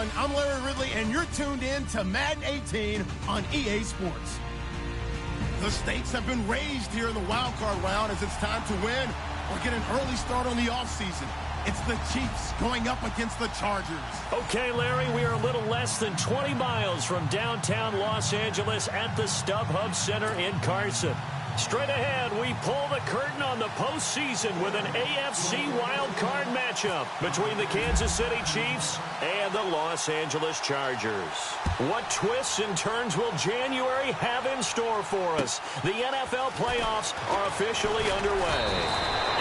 everyone. I'm Larry Ridley, and you're tuned in to Madden 18 on EA Sports. The stakes have been raised here in the wild card round as it's time to win or get an early start on the offseason. It's the Chiefs going up against the Chargers. Okay, Larry, we are a little less than 20 miles from downtown Los Angeles at the StubHub Center in Carson. Straight ahead, we pull the curtain on the postseason with an AFC wildcard matchup between the Kansas City Chiefs and the Los Angeles Chargers. What twists and turns will January have in store for us? The NFL playoffs are officially underway.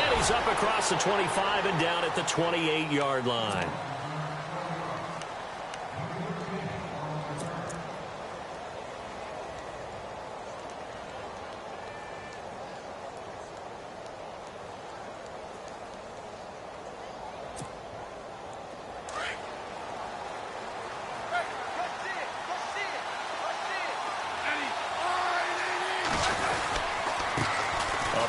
And he's up across the 25 and down at the 28-yard line.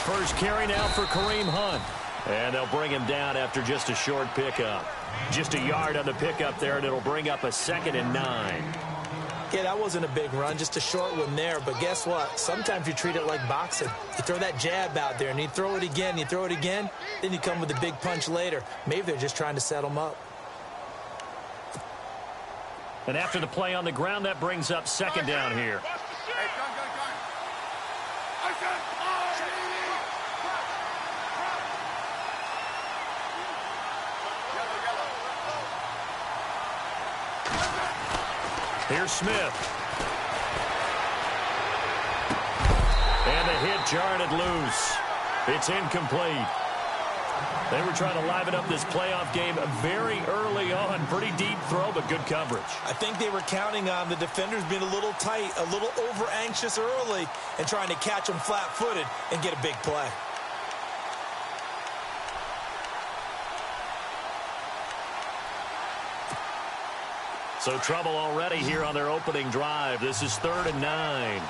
First carry now for Kareem Hunt. And they'll bring him down after just a short pickup. Just a yard on the pickup there, and it'll bring up a 2nd and 9. Yeah, that wasn't a big run, just a short one there. But guess what? Sometimes you treat it like boxing. You throw that jab out there, and you throw it again, then you come with a big punch later. Maybe they're just trying to set him up. And after the play on the ground, that brings up 2nd down here. Here's Smith. And the hit jarred it loose. It's incomplete. They were trying to liven up this playoff game very early on. Pretty deep throw, but good coverage. I think they were counting on the defenders being a little tight, a little over-anxious early, and trying to catch them flat-footed and get a big play. So trouble already here on their opening drive. This is 3rd and 9.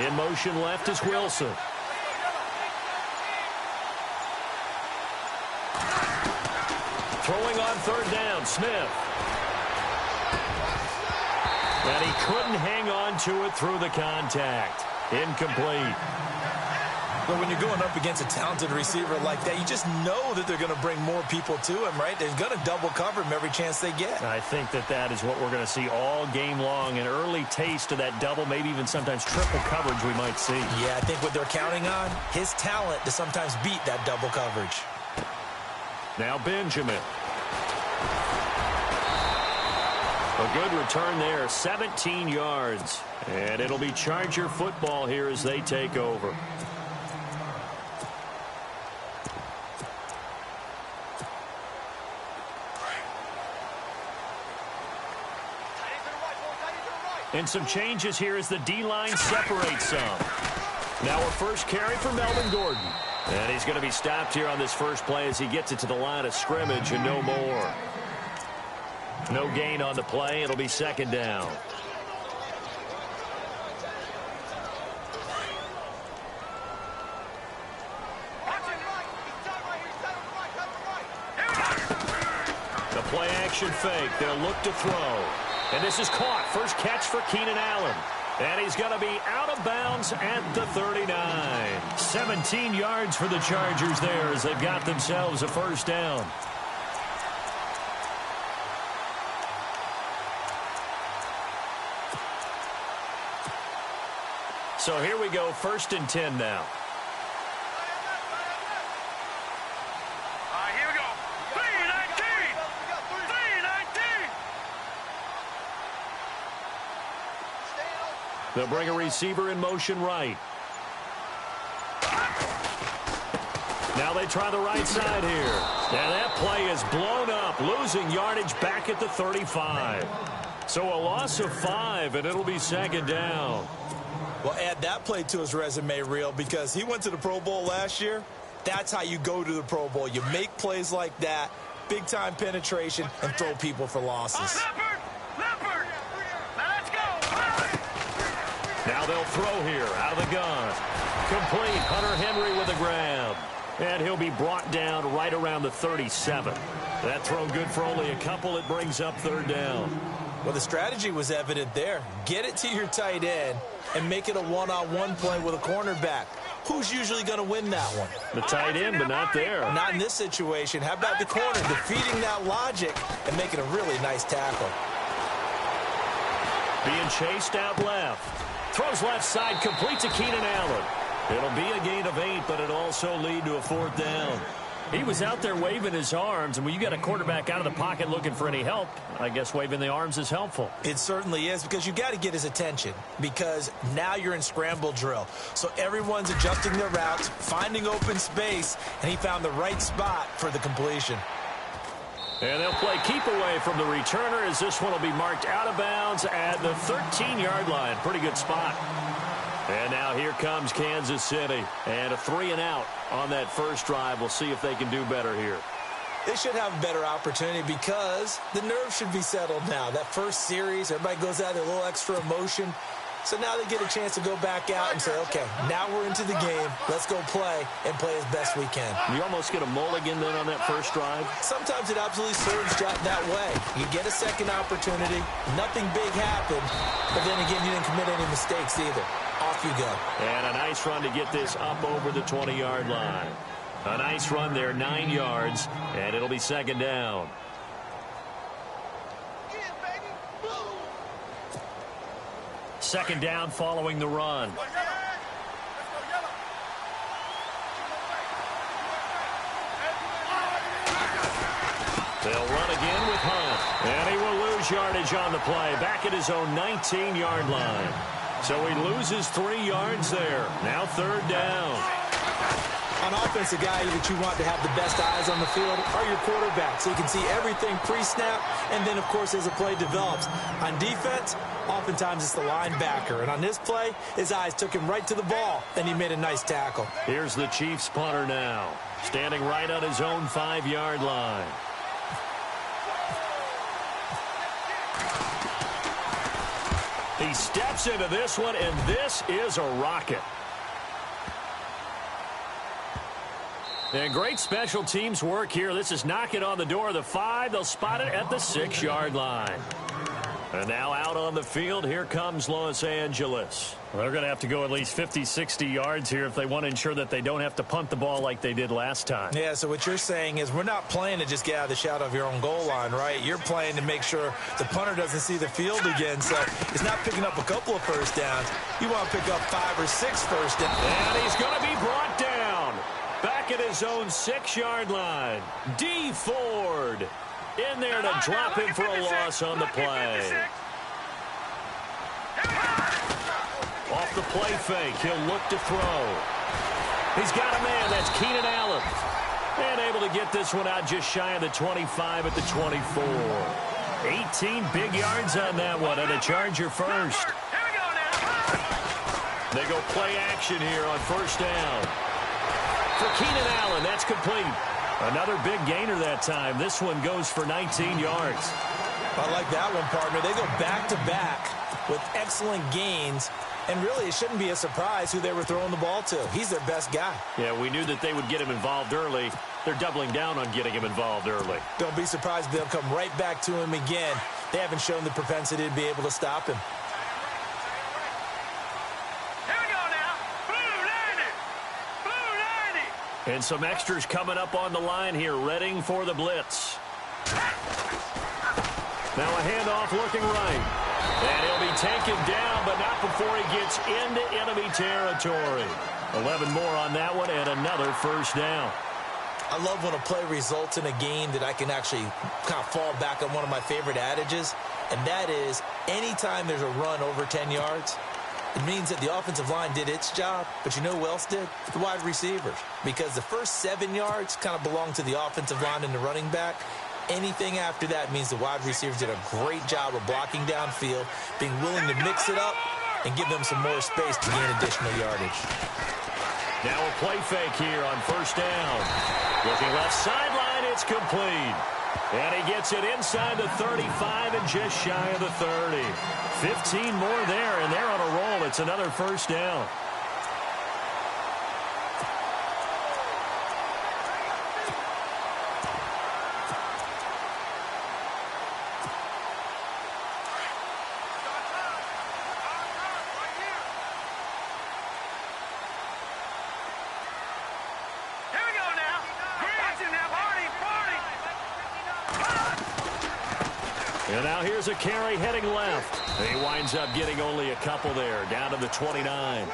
In motion left is Wilson. Throwing on 3rd down, Smith. And he couldn't hang on to it through the contact. Incomplete. But when you're going up against a talented receiver like that, you just know that they're going to bring more people to him, right? They're going to double cover him every chance they get. I think that is what we're going to see all game long. An early taste of that double, maybe even sometimes triple coverage we might see. Yeah, I think what they're counting on, his talent to sometimes beat that double coverage. Now Benjamin. A good return there, 17 yards. And it'll be Charger football here as they take over. And some changes here as the D-line separates some. Now a first carry for Melvin Gordon. And he's going to be stopped here on this first play as he gets it to the line of scrimmage and no more. No gain on the play. It'll be 2nd down. The play action fake. They'll look to throw. And this is caught. First catch for Keenan Allen. And he's going to be out of bounds at the 39. 17 yards for the Chargers there as they've got themselves a first down. So here we go, 1st and 10 now. Here we go. 3-19. 3-19. They'll bring a receiver in motion right. Now they try the right side here. And that play is blown up, losing yardage back at the 35. So a loss of 5, and it'll be 2nd down. Well, add that play to his resume reel because he went to the Pro Bowl last year. That's how you go to the Pro Bowl. You make plays like that, big-time penetration, and throw people for losses. Leopard! Now let's go! Now they'll throw here out of the gun. Complete. Hunter Henry with a grab. And he'll be brought down right around the 37. That throw good for only a couple. It brings up third down. Well, the strategy was evident there. Get it to your tight end and make it a one-on-one play with a cornerback. Who's usually going to win that one? The tight end, but not there. Not in this situation. How about the corner defeating that logic and making a really nice tackle? Being chased out left. Throws left side, complete to Keenan Allen. It'll be a gain of 8, but it'll also lead to a fourth down. He was out there waving his arms, and when you got a quarterback out of the pocket looking for any help, I guess waving the arms is helpful. It certainly is, because you got to get his attention, because now you're in scramble drill. So everyone's adjusting their routes, finding open space, and he found the right spot for the completion. And they'll play keep away from the returner, as this one will be marked out of bounds at the 13-yard line. Pretty good spot. And now here comes Kansas City. And a 3-and-out on that first drive. We'll see if they can do better here. They should have a better opportunity because the nerves should be settled now. That first series, everybody goes out there, a little extra emotion. So now they get a chance to go back out and say, okay, now we're into the game. Let's go play and play as best we can. You almost get a mulligan then on that first drive? Sometimes it absolutely serves that way. You get a second opportunity. Nothing big happened. But then again, you didn't commit any mistakes either. Off you go. And a nice run to get this up over the 20-yard line. A nice run there, 9 yards, and it'll be second down. Second down following the run. They'll run again with Hunt. And he will lose yardage on the play. Back at his own 19-yard line. So he loses 3 yards there. Now third down. On offense, the guy that you want to have the best eyes on the field are your quarterbacks, so you can see everything pre-snap, and then, of course, as the play develops. On defense, oftentimes it's the linebacker. And on this play, his eyes took him right to the ball, and he made a nice tackle. Here's the Chiefs punter now, standing right on his own 5-yard line. He steps into this one, and this is a rocket. And great special teams work here. This is knocking on the door of the 5. They'll spot it at the 6-yard line. And now out on the field, here comes Los Angeles. Well, they're going to have to go at least 50, 60 yards here if they want to ensure that they don't have to punt the ball like they did last time. Yeah, so what you're saying is we're not playing to just get out of the shadow of your own goal line, right? You're playing to make sure the punter doesn't see the field again. So it's not picking up a couple of first downs. You want to pick up 5 or 6 first downs. And he's going to be brought down. Back at his own 6-yard line. D. Ford in there to drop him for a loss on the play. Off the play fake, he'll look to throw. He's got a man, that's Keenan Allen. And able to get this one out just shy of the 25 at the 24. 18 big yards on that one, and a Charger first. They go play action here on first down. For Keenan Allen, that's complete. Another big gainer that time. This one goes for 19 yards. I like that one, partner. They go back-to-back with excellent gains. And really, it shouldn't be a surprise who they were throwing the ball to. He's their best guy. Yeah, we knew that they would get him involved early. They're doubling down on getting him involved early. Don't be surprised if they'll come right back to him again. They haven't shown the propensity to be able to stop him. And some extras coming up on the line here, readying for the blitz. Now a handoff looking right. And he'll be taken down, but not before he gets into enemy territory. 11 more on that one, and another first down. I love when a play results in a game that I can actually kind of fall back on one of my favorite adages, and that is anytime there's a run over 10 yards, it means that the offensive line did its job, but you know who else did? The wide receivers. Because the first 7 yards kind of belong to the offensive line and the running back. Anything after that means the wide receivers did a great job of blocking downfield, being willing to mix it up, and give them some more space to gain additional yardage. Now a play fake here on first down. Looking left sideline, it's complete. And he gets it inside the 35 and just shy of the 30. 15 more there, and they're on a roll. It's another first down. And now here's a carry heading left. He winds up getting only a couple there, down to the 29.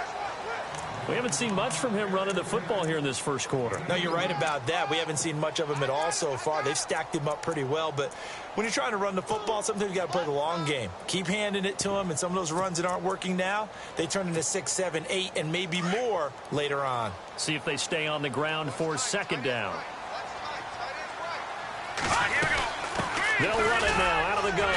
We haven't seen much from him running the football here in this first quarter. No, you're right about that. We haven't seen much of him at all so far. They've stacked him up pretty well, but when you're trying to run the football, sometimes you got to play the long game. Keep handing it to him, and some of those runs that aren't working now, they turn into 6, 7, 8, and maybe more later on. See if they stay on the ground for second down. They'll run it now out of the gun.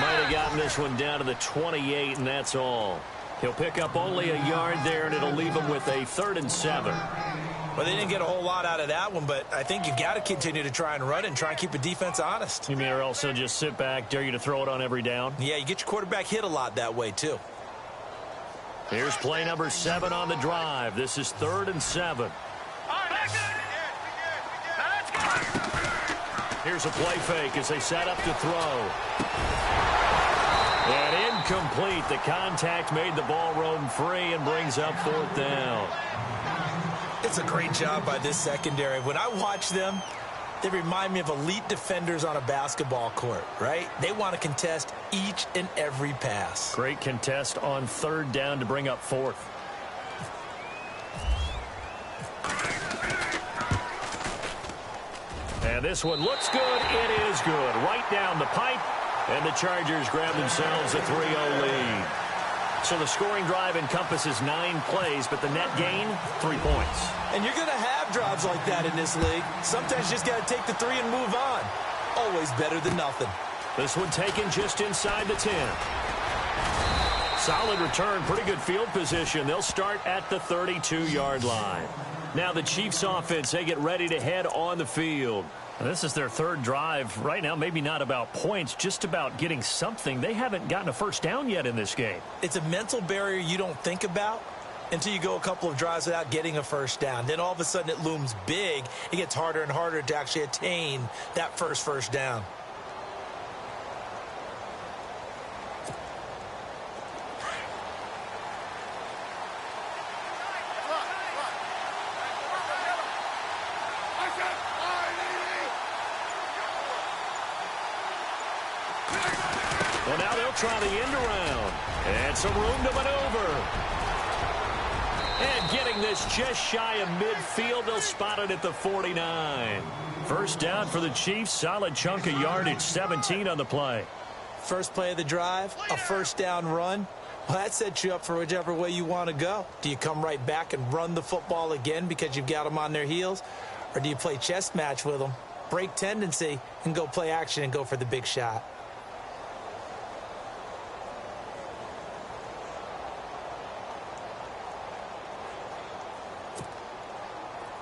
Might have gotten this one down to the 28, and that's all. He'll pick up only a yard there, and it'll leave him with a 3rd and 7. Well, they didn't get a whole lot out of that one, but I think you've got to continue to try and run it and try and keep the defense honest. You mean or also just sit back, dare you to throw it on every down? Yeah, you get your quarterback hit a lot that way, too. Here's play number 7 on the drive. This is 3rd and 7. Here's a play fake as they set up to throw. And incomplete. The contact made the ball roam free and brings up 4th down. It's a great job by this secondary. When I watch them, they remind me of elite defenders on a basketball court, right? They want to contest each and every pass. Great contest on 3rd down to bring up 4th. And this one looks good. It is good. Right down the pipe. And the Chargers grab themselves a 3-0 lead. So the scoring drive encompasses 9 plays, but the net gain, 3 points. And you're going to have drives like that in this league. Sometimes you just got to take the 3 and move on. Always better than nothing. This one taken just inside the 10. Solid return, pretty good field position. They'll start at the 32-yard line. Now the Chiefs offense, they get ready to head on the field. This is their 3rd drive. Right now, maybe not about points, just about getting something. They haven't gotten a first down yet in this game. It's a mental barrier you don't think about until you go a couple of drives without getting a first down. Then all of a sudden it looms big. It gets harder and harder to actually attain that first down. Well, now they'll try the end around. And some room to maneuver. And getting this just shy of midfield, they'll spot it at the 49. First down for the Chiefs. Solid chunk of yardage, 17 on the play. First play of the drive, a first down run. Well, that sets you up for whichever way you want to go. Do you come right back and run the football again because you've got them on their heels? Or do you play chess match with them, break tendency, and go play action and go for the big shot?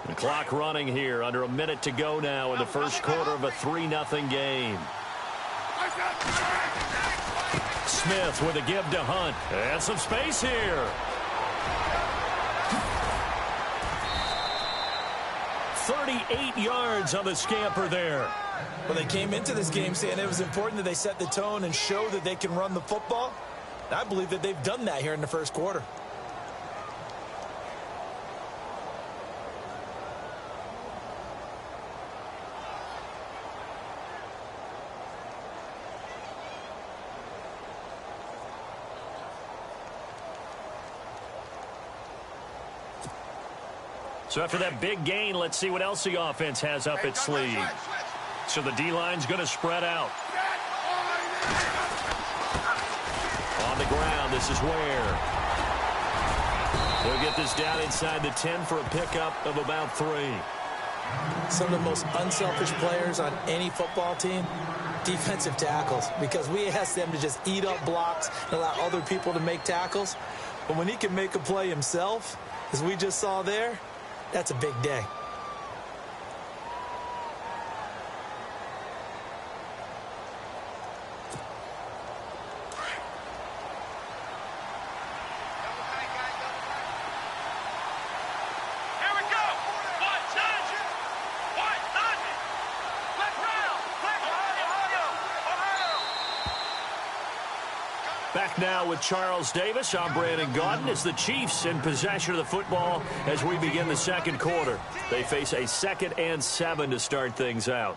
The clock running here, under a minute to go now in the first quarter of a 3-0 game. Smith with a give to Hunt. And some space here. 38 yards on the scamper there. Well, they came into this game saying it was important that they set the tone and show that they can run the football. And I believe that they've done that here in the first quarter. So after that big gain, let's see what else the offense has up its sleeve. So the D-line's going to spread out. On the ground, this is Ware. They'll get this down inside the 10 for a pickup of about 3. Some of the most unselfish players on any football team, defensive tackles, because we ask them to just eat up blocks and allow other people to make tackles. But when he can make a play himself, as we just saw there, that's a big day. Back now with Charles Davis. I'm Brandon Gaudin. It's the Chiefs in possession of the football as we begin the second quarter. They face a 2nd and 7 to start things out.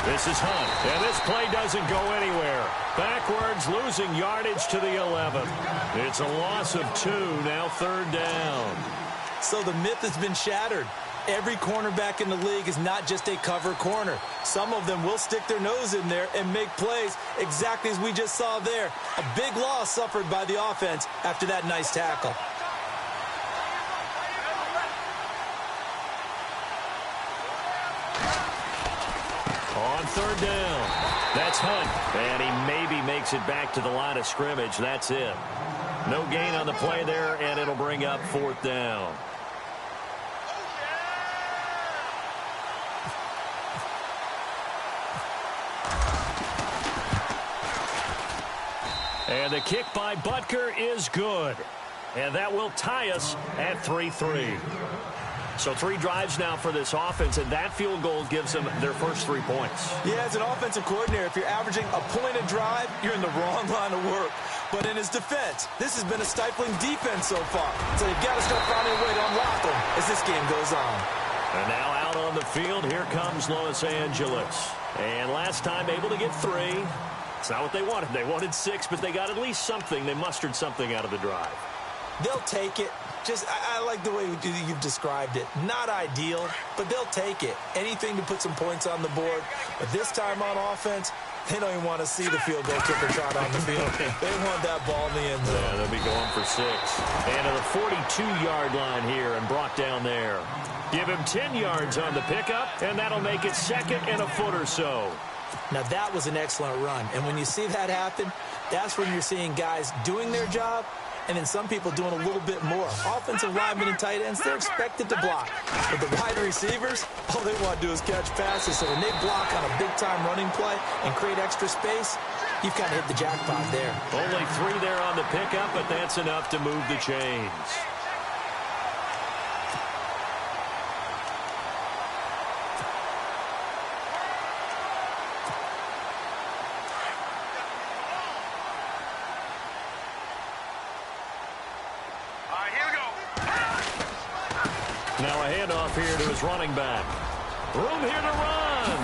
This is Hunt, and this play doesn't go anywhere. Backwards, losing yardage to the 11. It's a loss of 2, now 3rd down. So the myth has been shattered. Every cornerback in the league is not just a cover corner. Some of them will stick their nose in there and make plays exactly as we just saw there. A big loss suffered by the offense after that nice tackle. On 3rd down, that's Hunt, and he maybe makes it back to the line of scrimmage. That's it. No gain on the play there, and it'll bring up 4th down. And the kick by Butker is good, and that will tie us at 3-3. So 3 drives now for this offense, and that field goal gives them their first 3 points. Yeah, as an offensive coordinator, if you're averaging a point a drive, you're in the wrong line of work. But in his defense, this has been a stifling defense so far. So you've got to start finding a way to unlock them as this game goes on. And now out on the field, here comes Los Angeles. And last time able to get 3. It's not what they wanted. They wanted 6, but they got at least something. They mustered something out of the drive. They'll take it. I like the way you've described it. Not ideal, but they'll take it. Anything to put some points on the board. But this time on offense, they don't even want to see the field goal kicker trot on the field. They want that ball in the end zone. Yeah, they'll be going for 6. And to the 42-yard line here and brought down there. Give him 10 yards on the pickup, and that'll make it 2nd and a foot or so. Now, that was an excellent run. And when you see that happen, that's when you're seeing guys doing their job, and then some people doing a little bit more. Offensive linemen and tight ends, they're expected to block. But the wide receivers, all they want to do is catch passes. So when they block on a big-time running play and create extra space, you've kind of hit the jackpot there. Only 3 there on the pickup, but that's enough to move the chains. Now a handoff here to his running back. Room here to run.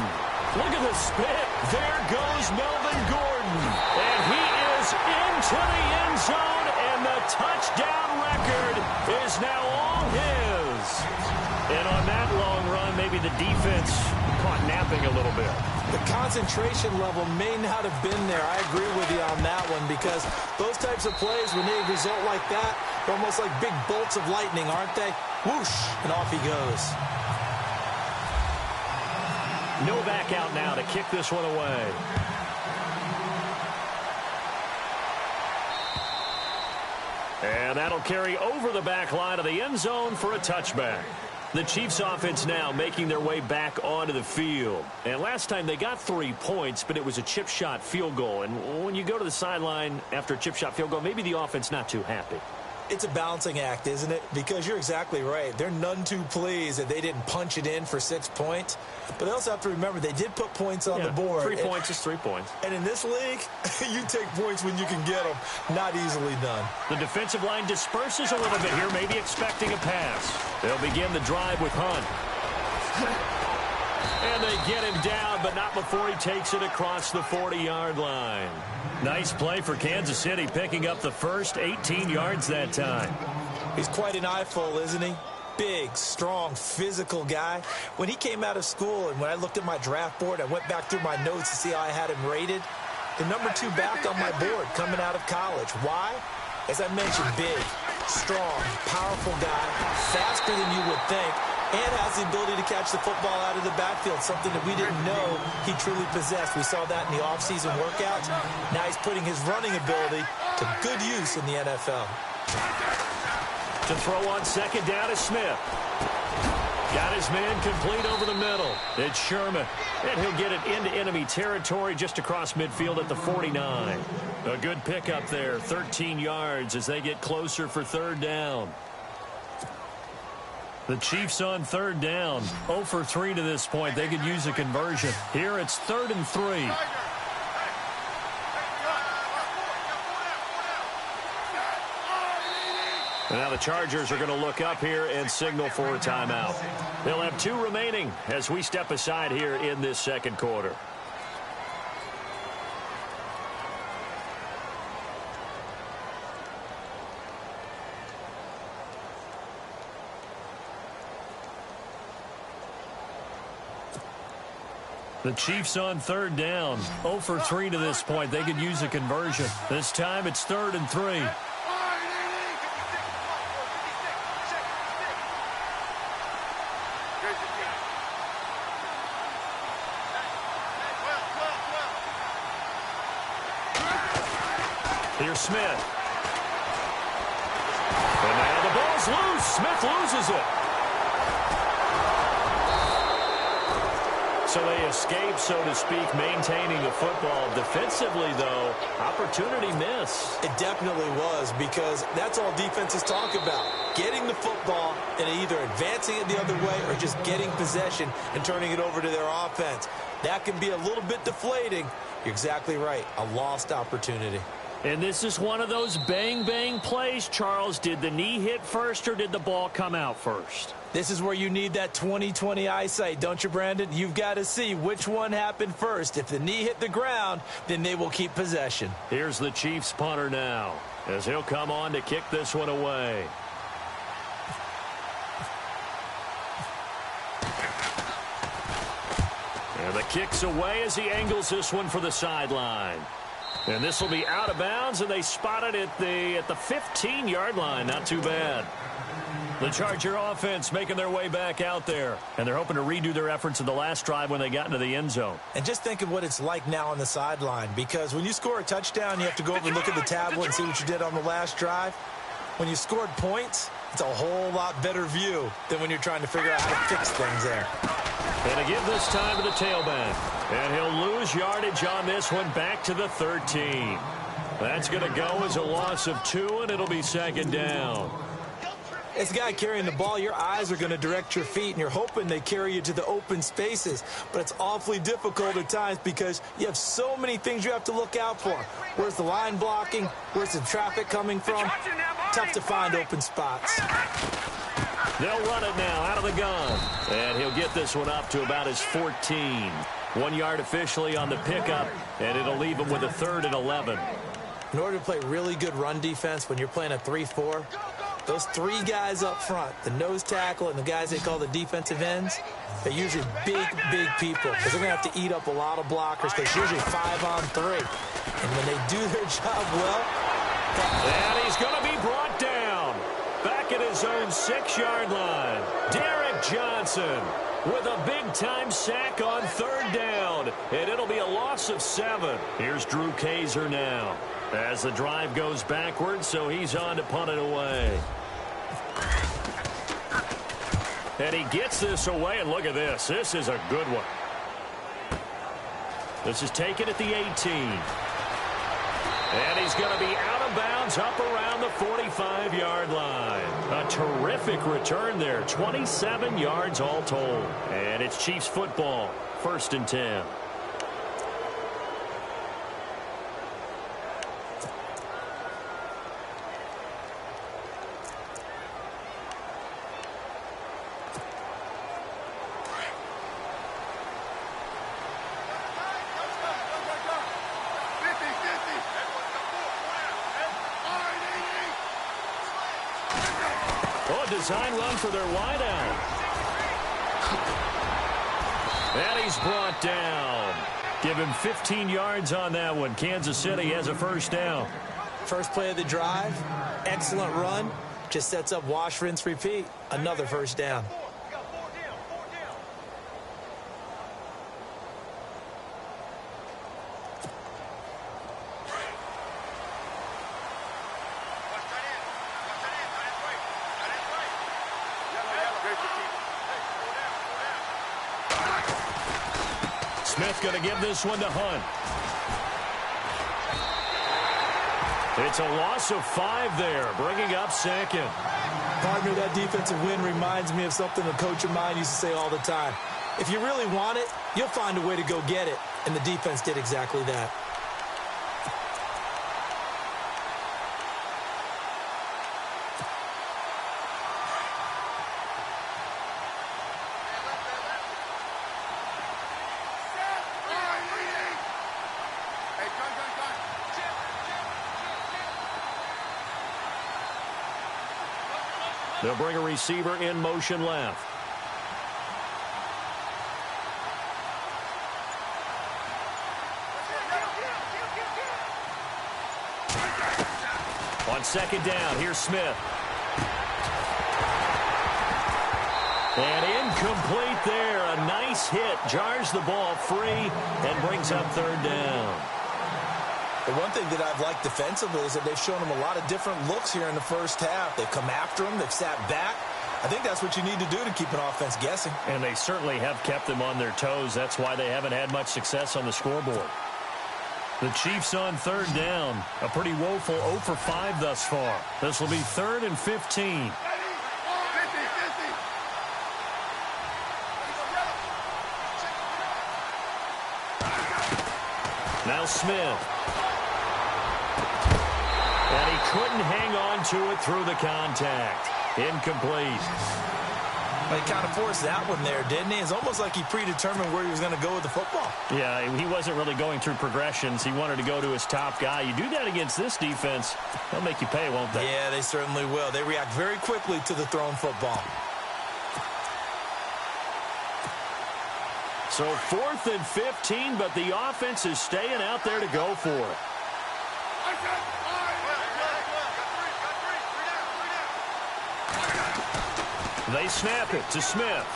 Look at the spit. There goes Melvin Gordon. And he is into the end zone, and the touchdown record is now all his. And on that long run, maybe the defense caught napping a little bit. The concentration level may not have been there. I agree with you on that one, because those types of plays, when they result like that, they're almost like big bolts of lightning, aren't they? Whoosh, and off he goes. No back out now to kick this one away. And that'll carry over the back line of the end zone for a touchback. The Chiefs offense now making their way back onto the field. And last time they got 3 points, but it was a chip shot field goal. And when you go to the sideline after a chip shot field goal, maybe the offense not too happy. It's a balancing act, isn't it? Because you're exactly right. They're none too pleased that they didn't punch it in for 6 points. But they also have to remember they did put points on the board. 3 points is 3 points. And in this league, you take points when you can get them. Not easily done. The defensive line disperses a little bit here, maybe expecting a pass. They'll begin the drive with Hunt. And they get him down, but not before he takes it across the 40-yard line. Nice play for Kansas City, picking up the first 18 yards that time. He's quite an eyeful, isn't he? Big, strong, physical guy. When he came out of school and when I looked at my draft board, I went back through my notes to see how I had him rated. The number 2 back on my board coming out of college. Why? As I mentioned, big, strong, powerful guy, faster than you would think, and has the ability to catch the football out of the backfield, something that we didn't know he truly possessed. We saw that in the offseason workouts. Now he's putting his running ability to good use in the NFL. To throw on second down is Smith. Got his man complete over the middle. It's Sherman. And he'll get it into enemy territory just across midfield at the 49. A good pickup there, 13 yards as they get closer for 3rd down. The Chiefs on third down. 0 for 3 to this point. They could use a conversion. Here it's 3rd and 3. And now the Chargers are going to look up here and signal for a timeout. They'll have 2 remaining as we step aside here in this second quarter. The Chiefs on third down. 0 for 3 to this point. They could use a conversion. This time it's 3rd and 3. Here's Smith. And now the ball's loose. Smith loses it. So they escape, so to speak, maintaining the football. Defensively, though, opportunity miss. It definitely was, because that's all defenses talk about. Getting the football and either advancing it the other way or just getting possession and turning it over to their offense. That can be a little bit deflating. You're exactly right. A lost opportunity. And this is one of those bang-bang plays, Charles. Did the knee hit first or did the ball come out first? This is where you need that 20/20 eyesight, don't you, Brandon? You've got to see which one happened first. If the knee hit the ground, then they will keep possession. Here's the Chiefs punter now, as he'll come on to kick this one away. And the kick's away as he angles this one for the sideline. And this will be out of bounds, and they spot it at the 15-yard line. Not too bad. The Charger offense making their way back out there, and they're hoping to redo their efforts in the last drive when they got into the end zone. And just think of what it's like now on the sideline, because when you score a touchdown, you have to go over and look at the tablet and see what you did on the last drive. When you scored points, it's a whole lot better view than when you're trying to figure out how to fix things there. And to give this time to the tailback. And he'll lose yardage on this one back to the 13. That's going to go as a loss of 2, and it'll be second down. As a guy carrying the ball, your eyes are going to direct your feet, and you're hoping they carry you to the open spaces. But it's awfully difficult at times because you have so many things you have to look out for. Where's the line blocking? Where's the traffic coming from? Tough to find open spots. They'll run it now out of the gun. And he'll get this one up to about his 14. 1 yard officially on the pickup, and it'll leave him with a 3rd and 11. In order to play really good run defense when you're playing a 3-4, those 3 guys up front, the nose tackle and the guys they call the defensive ends, they're usually big people because they're going to have to eat up a lot of blockers because it's usually 5-on-3. And when they do their job well... And he's going to be brought down back at his own 6-yard line. Derek Johnson with a big-time sack on 3rd down, and it'll be a loss of 7. Here's Drew Kaiser now as the drive goes backwards, so he's on to punt it away. And he gets this away, and look at this. This is a good one. This is taken at the 18. And he's going to be out of bounds up around the 45-yard line. A terrific return there. 27 yards all told. And it's Chiefs football. 1st and 10. Design run for their wideout. And he's brought down. Give him 15 yards on that one. Kansas City has a 1st down. First play of the drive, excellent run. Just sets up wash, rinse, repeat. Another 1st down. Smith going to give this one to Hunt. It's a loss of 5 there, bringing up second. Partner, that defensive win reminds me of something a coach of mine used to say all the time. If you really want it, you'll find a way to go get it. And the defense did exactly that. They'll bring a receiver in motion left. On second down, here's Smith. And incomplete there. A nice hit. Jars the ball free and brings up third down. The one thing that I've liked defensively is that they've shown them a lot of different looks here in the first half. They've come after them. They've sat back. I think that's what you need to do to keep an offense guessing. And they certainly have kept them on their toes. That's why they haven't had much success on the scoreboard. The Chiefs on third down. A pretty woeful 0 for 5 thus far. This will be 3rd and 15. Now Smith. And he couldn't hang on to it through the contact. Incomplete. He kind of forced that one there, didn't he? It's almost like he predetermined where he was going to go with the football. Yeah, he wasn't really going through progressions. He wanted to go to his top guy. You do that against this defense, they'll make you pay, won't they? Yeah, they certainly will. They react very quickly to the thrown football. So 4th and 15, but the offense is staying out there to go for it. They snap it to Smith.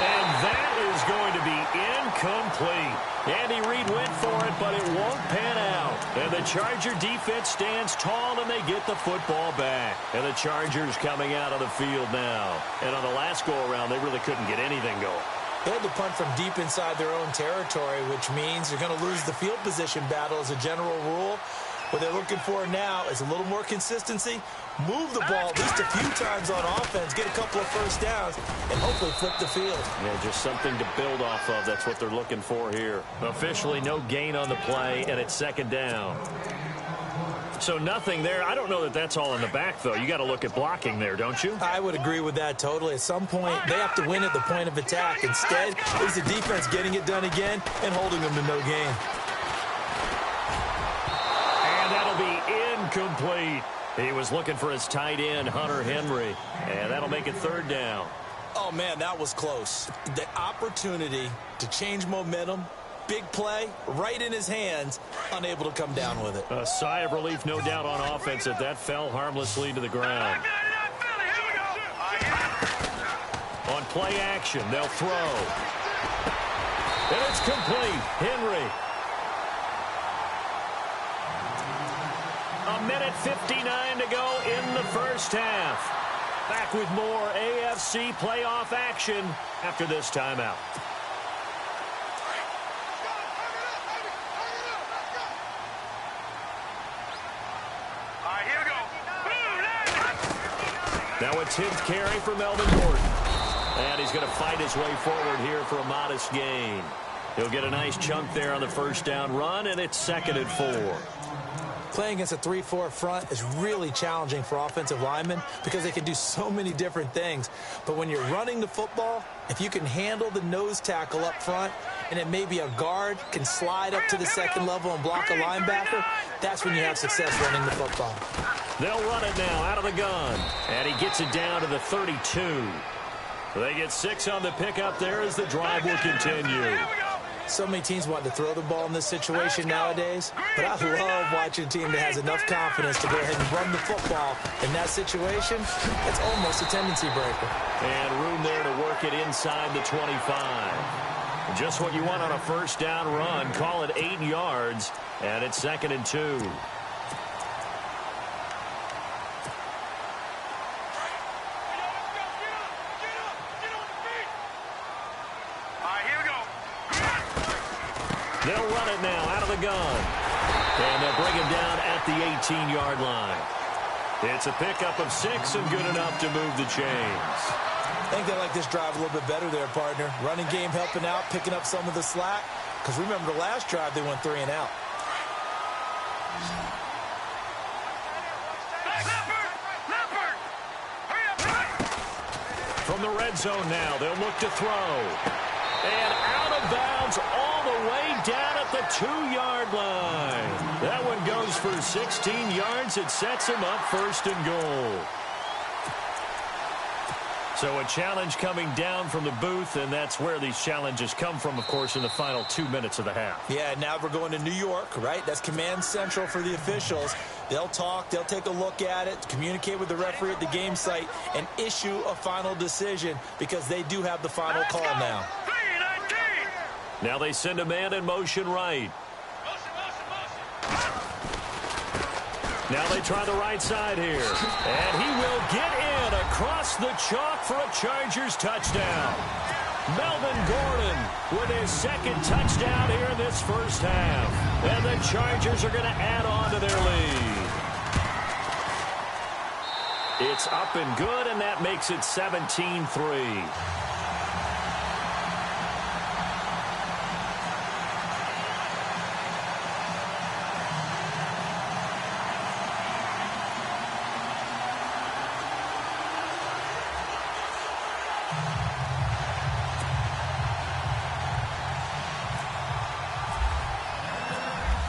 And that is going to be incomplete. Andy Reid went for it, but it won't pan out. And the Charger defense stands tall, and they get the football back. And the Chargers coming out of the field now. And on the last go-around, they really couldn't get anything going. They had to punt from deep inside their own territory, which means you're going to lose the field position battle as a general rule. What they're looking for now is a little more consistency, move the ball at least a few times on offense, get a couple of first downs, and hopefully flip the field. Yeah, just something to build off of. That's what they're looking for here. Officially no gain on the play, and it's second down. So nothing there. I don't know that that's all in the back, though. You got to look at blocking there, don't you? I would agree with that totally. At some point, they have to win at the point of attack. Instead, it's the defense getting it done again and holding them to no gain. And that'll be incomplete. He was looking for his tight end, Hunter Henry. And that'll make it third down. Oh, man, that was close. The opportunity to change momentum, big play, right in his hands, unable to come down with it. A sigh of relief, no doubt, on offense that fell harmlessly to the ground. On play action, they'll throw. And it's complete. Henry. A minute 59 to go in the first half. Back with more AFC playoff action after this timeout. Now a 10th carry for Melvin Gordon. And he's going to fight his way forward here for a modest gain. He'll get a nice chunk there on the first down run, and it's 2nd and 4. Playing against a 3-4 front is really challenging for offensive linemen because they can do so many different things. But when you're running the football, if you can handle the nose tackle up front, and then maybe a guard can slide up to the second level and block a linebacker, that's when you have success running the football. They'll run it now out of the gun. And he gets it down to the 32. They get 6 on the pickup there as the drive will continue. So many teams want to throw the ball in this situation nowadays, but I love watching a team that has enough confidence to go ahead and run the football. In that situation, it's almost a tendency breaker. And room there to work it inside the 25. Just what you want on a first down run. Call it 8 yards, and it's 2nd and 2. They'll run it now out of the gun. And they'll bring him down at the 18-yard line. It's a pickup of 6 and good enough to move the chains. I think they like this drive a little bit better there, partner. Running game helping out, picking up some of the slack. Because remember, the last drive, they went 3 and out. From the red zone now, they'll look to throw. And out of bounds all the way down at the 2-yard line. That one goes for 16 yards. It sets him up 1st and goal. So a challenge coming down from the booth, and that's where these challenges come from, of course, in the final 2 minutes of the half. Yeah, now we're going to New York, right? That's command central for the officials. They'll talk, they'll take a look at it, communicate with the referee at the game site, and issue a final decision because they do have the final call now. Now they send a man in motion right. Now they try the right side here. And he will get in across the chalk for a Chargers touchdown. Melvin Gordon with his 2nd touchdown here in this first half. And the Chargers are going to add on to their lead. It's up and good, and that makes it 17-3.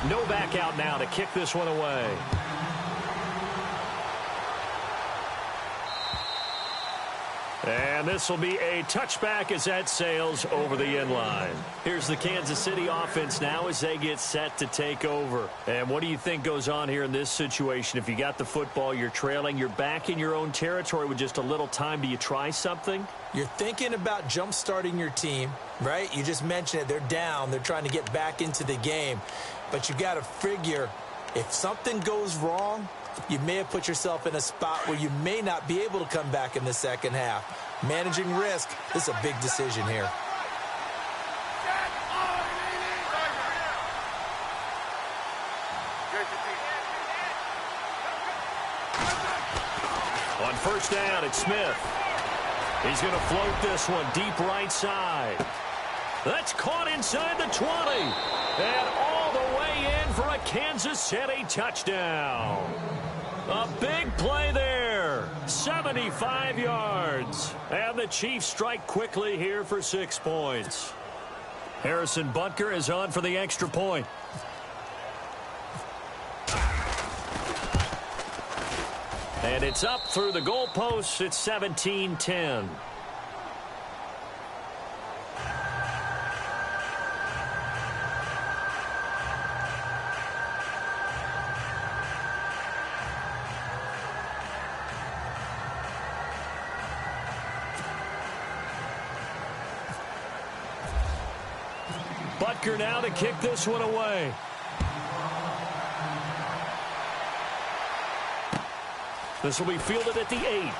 No back out now to kick this one away. And this will be a touchback as that sails over the end line. Here's the Kansas City offense now as they get set to take over. And what do you think goes on here in this situation? If you got the football, you're trailing, you're back in your own territory with just a little time. Do you try something? You're thinking about jump-starting your team, right? You just mentioned it. They're down. They're trying to get back into the game. But you got to figure if something goes wrong, you may have put yourself in a spot where you may not be able to come back in the second half. Managing risk, this is a big decision here. On first down, it's Smith. He's going to float this one deep right side. That's caught inside the 20. And all the way in for a Kansas City touchdown. A big play there. 75 yards. And the Chiefs strike quickly here for 6 points. Harrison Butker is on for the extra point. And it's up through the goalposts. It's 17-10. Butker now to kick this one away. This will be fielded at the 8.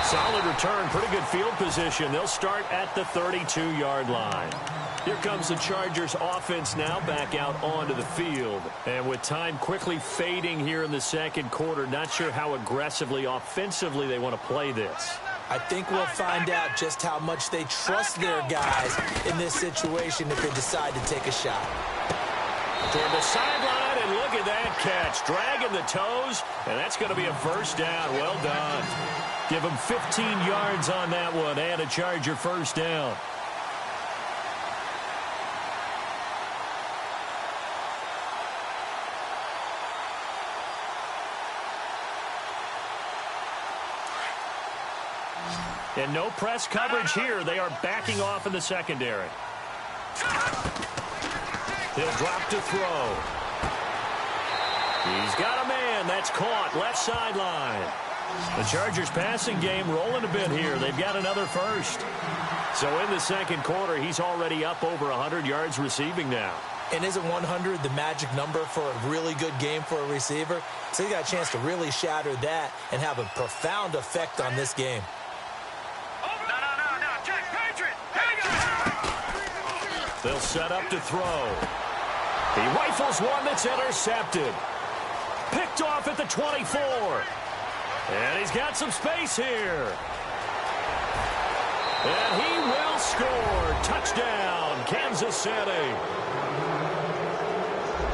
Solid return, pretty good field position. They'll start at the 32-yard line. Here comes the Chargers offense now back out onto the field. And with time quickly fading here in the second quarter, not sure how aggressively, offensively they want to play this. I think we'll find out just how much they trust their guys in this situation if they decide to take a shot. Toward the sideline, and look at that catch. Dragging the toes, and that's going to be a first down. Well done. Give them 15 yards on that one, and a Charger first down. And no press coverage here. They are backing off in the secondary. He'll drop to throw. He's got a man. That's caught. Left sideline. The Chargers passing game rolling a bit here. They've got another first. So in the second quarter, he's already up over 100 yards receiving now. And isn't 100 the magic number for a really good game for a receiver? So he got a chance to really shatter that and have a profound effect on this game. They'll set up to throw. He rifles one that's intercepted. Picked off at the 24. And he's got some space here. And he will score. Touchdown, Kansas City.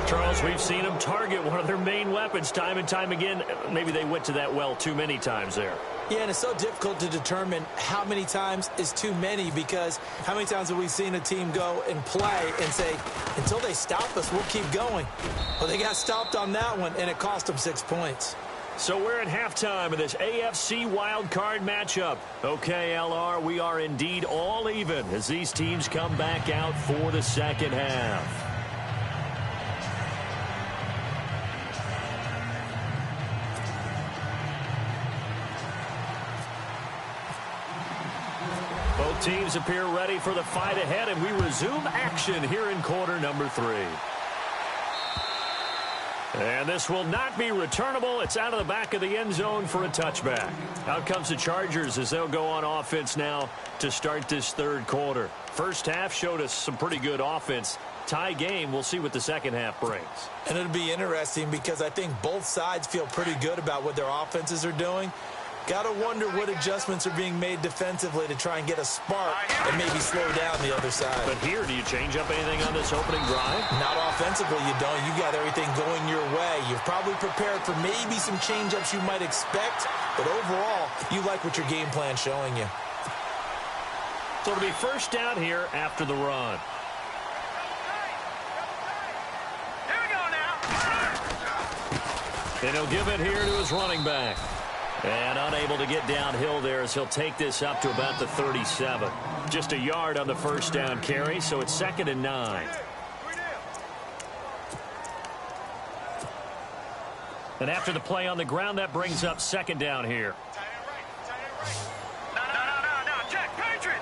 Charles, we've seen them target one of their main weapons time and time again. Maybe they went to that well too many times there. Yeah, and it's so difficult to determine how many times is too many, because how many times have we seen a team go and play and say, until they stop us, we'll keep going. Well, they got stopped on that one, and it cost them 6 points. So we're at halftime of this AFC wildcard matchup. Okay, LR, we are indeed all even as these teams come back out for the second half. Both teams appear ready for the fight ahead, and we resume action here in quarter number 3. And this will not be returnable. It's out of the back of the end zone for a touchback. Out comes the Chargers as they'll go on offense now to start this third quarter. First half showed us some pretty good offense. Tie game, we'll see what the second half brings. And it'll be interesting because I think both sides feel pretty good about what their offenses are doing. Got to wonder what adjustments are being made defensively to try and get a spark and maybe slow down the other side. But here, do you change up anything on this opening drive? Not offensively, you don't. You got everything going your way. You've probably prepared for maybe some change-ups you might expect, but overall, you like what your game plan's showing you. So it'll be first down here after the run. Here we go now. And he'll give it here to his running back. And unable to get downhill there as he'll take this up to about the 37. Just a yard on the first down carry, so it's 2nd and 9. And after the play on the ground, that brings up 2nd down here. No, Jack, Patriot.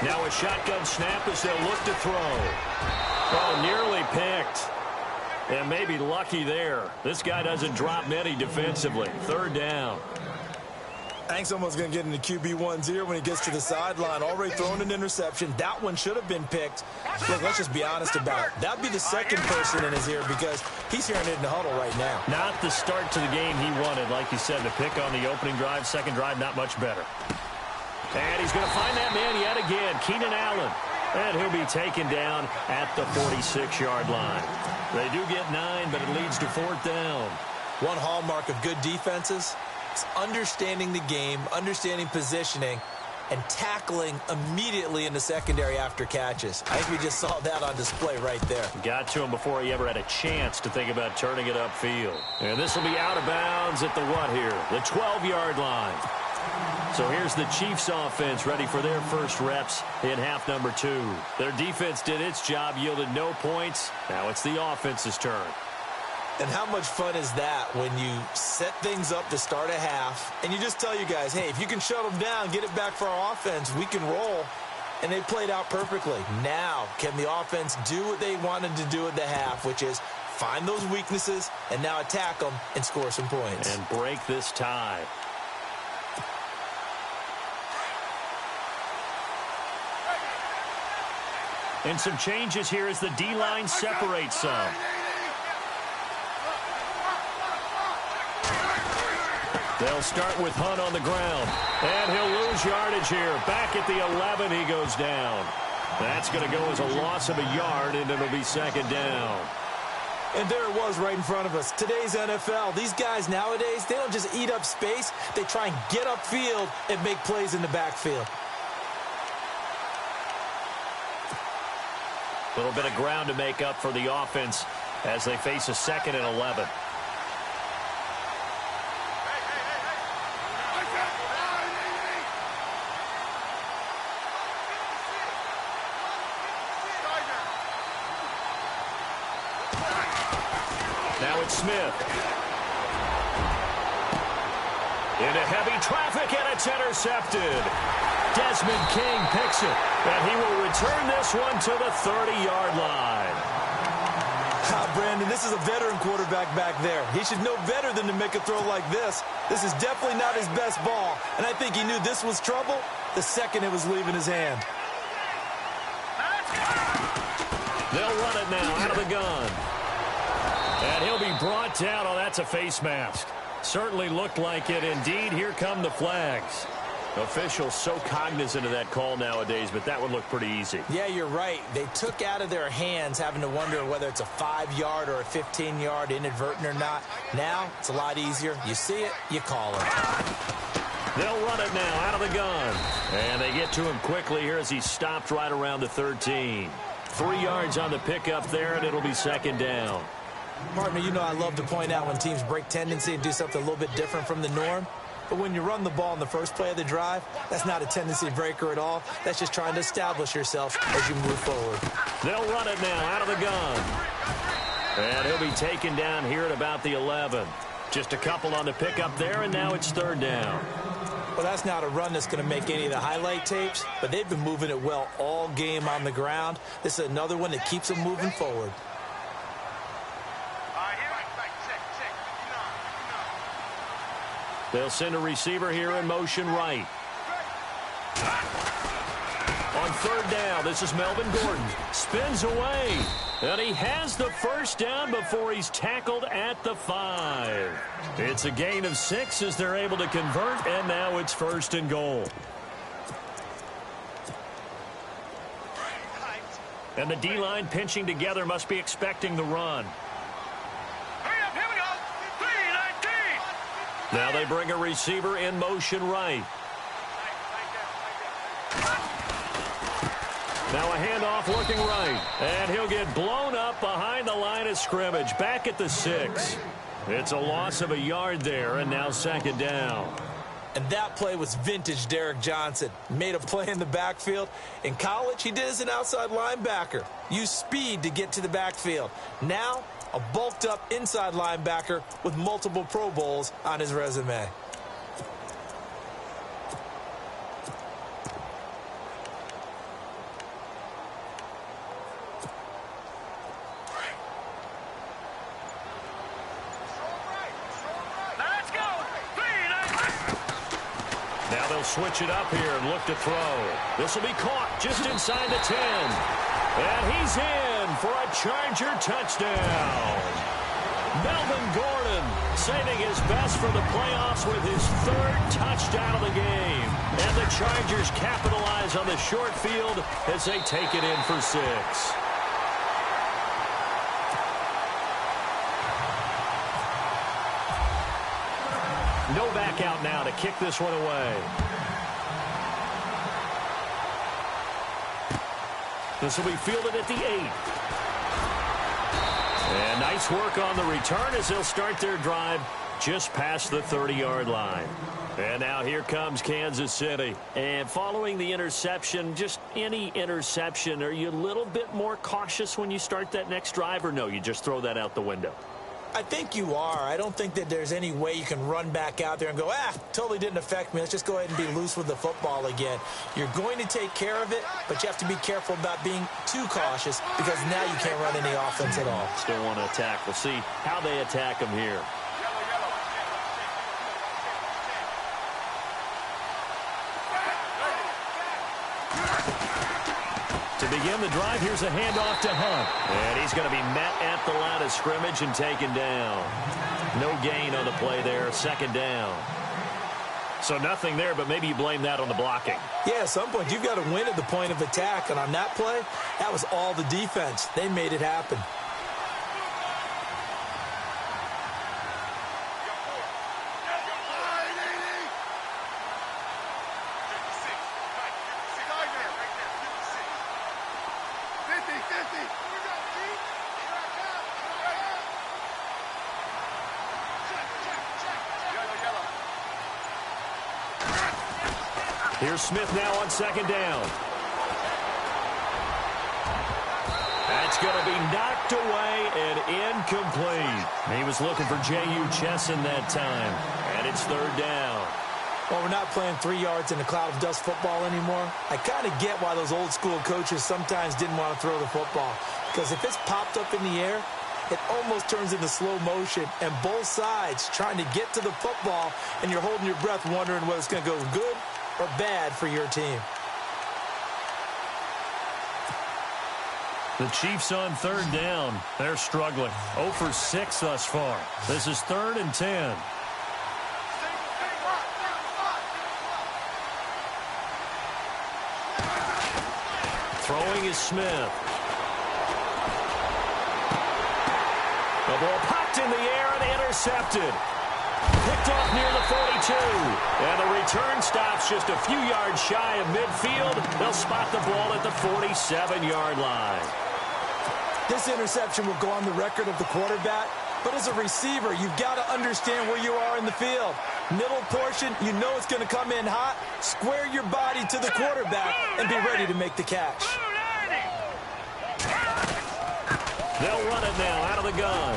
Now a shotgun snap as they'll look to throw. Oh, nearly picked. And maybe lucky there. This guy doesn't drop many defensively. 3rd down. I think someone's going to get into QB1-0 when he gets to the sideline. Already thrown an interception. That one should have been picked. Look, let's just be honest about it. That would be the second person in his ear because he's hearing it in the huddle right now. Not the start to the game he wanted. Like you said, the pick on the opening drive, second drive, not much better. And he's going to find that man yet again, Keenan Allen. And he'll be taken down at the 46-yard line. They do get 9, but it leads to 4th down. One hallmark of good defenses is understanding the game, understanding positioning, and tackling immediately in the secondary after catches. I think we just saw that on display right there. Got to him before he ever had a chance to think about turning it upfield. And this will be out of bounds at the what here? The 12-yard line. So here's the Chiefs offense ready for their first reps in half number 2. Their defense did its job, yielded no points. Now it's the offense's turn. And how much fun is that when you set things up to start a half and you just tell you guys, hey, if you can shut them down, get it back for our offense, we can roll. And they played out perfectly. Now, can the offense do what they wanted to do at the half, which is find those weaknesses and now attack them and score some points. And break this tie. And some changes here as the D-line separates some. They'll start with Hunt on the ground. And he'll lose yardage here. Back at the 11, he goes down. That's going to go as a loss of a yard, and it'll be 2nd down. And there it was right in front of us. Today's NFL, these guys nowadays, they don't just eat up space. They try and get upfield and make plays in the backfield. A little bit of ground to make up for the offense as they face a 2nd and 11. Now it's Smith. Into heavy traffic, and it's intercepted. Desmond King picks it, and he will return this one to the 30-yard line. Brandon, this is a veteran quarterback back there. He should know better than to make a throw like this. This is definitely not his best ball, and I think he knew this was trouble the second it was leaving his hand. They'll They'll run it now out of the gun. And he'll be brought down. Oh, that's a face mask. Certainly looked like it. Indeed, here come the flags. Officials so cognizant of that call nowadays, but that would look pretty easy. Yeah, you're right. They took out of their hands having to wonder whether it's a 5-yard or a 15-yard inadvertent or not. Now, it's a lot easier. You see it, you call it. They'll run it now out of the gun. And they get to him quickly here as he stopped right around the 13. 3 yards on the pickup there, and it'll be second down. Partner, you know I love to point out when teams break tendency and do something a little bit different from the norm. But when you run the ball in the first play of the drive, that's not a tendency breaker at all. That's just trying to establish yourself as you move forward. They'll run it now out of the gun. And he'll be taken down here at about the 11. Just a couple on the pickup there, and now it's third down. Well, that's not a run that's going to make any of the highlight tapes, but they've been moving it well all game on the ground. This is another one that keeps them moving forward. They'll send a receiver here in motion right. On third down, this is Melvin Gordon. Spins away. And he has the first down before he's tackled at the 5. It's a gain of 6 as they're able to convert, and now it's first and goal. And the D-line pinching together must be expecting the run. Now they bring a receiver in motion right. Now a handoff looking right. And he'll get blown up behind the line of scrimmage. Back at the 6. It's a loss of a yard there, and now second down. And that play was vintage Derek Johnson. Made a play in the backfield. In college, he did as an outside linebacker. Used speed to get to the backfield. Now, a bulked-up inside linebacker with multiple Pro Bowls on his resume. Let's go. Now they'll switch it up here and look to throw. This will be caught just inside the 10. And he's in for a Charger touchdown. Melvin Gordon saving his best for the playoffs with his 3rd touchdown of the game. And the Chargers capitalize on the short field as they take it in for 6. No back out now to kick this one away. This will be fielded at the 8. And nice work on the return as they'll start their drive just past the 30-yard line. And now here comes Kansas City. And following the interception, just any interception, are you a little bit more cautious when you start that next drive, or no, you just throw that out the window? I think you are. I don't think that there's any way you can run back out there and go, totally didn't affect me. Let's just go ahead and be loose with the football again. You're going to take care of it, but you have to be careful about being too cautious because now you can't run any offense at all. Still want to attack. We'll see how they attack him here. To begin the drive, here's a handoff to Hunt. And he's going to be met at the line of scrimmage and taken down. No gain on the play there, second down. So nothing there, but maybe you blame that on the blocking. Yeah, at some point you've got to win at the point of attack. And on that play, that was all the defense. They made it happen. Here's Smith now on second down. That's going to be knocked away and incomplete. He was looking for J.U. Chesson that time. And it's third down. Well, we're not playing 3 yards in a cloud of dust football anymore. I kind of get why those old school coaches sometimes didn't want to throw the football. Because if it's popped up in the air, it almost turns into slow motion. And both sides trying to get to the football, and you're holding your breath wondering whether it's going to go good or bad for your team. The Chiefs on third down. They're struggling. 0 for 6 thus far. This is 3rd and 10. Throwing is Smith. The ball popped in the air and intercepted. Picked off near the 42. And the return stops just a few yards shy of midfield. They'll spot the ball at the 47-yard line. This interception will go on the record of the quarterback, but as a receiver, you've got to understand where you are in the field. Middle portion, you know it's going to come in hot. Square your body to the quarterback and be ready to make the catch. They'll run it now out of the gun.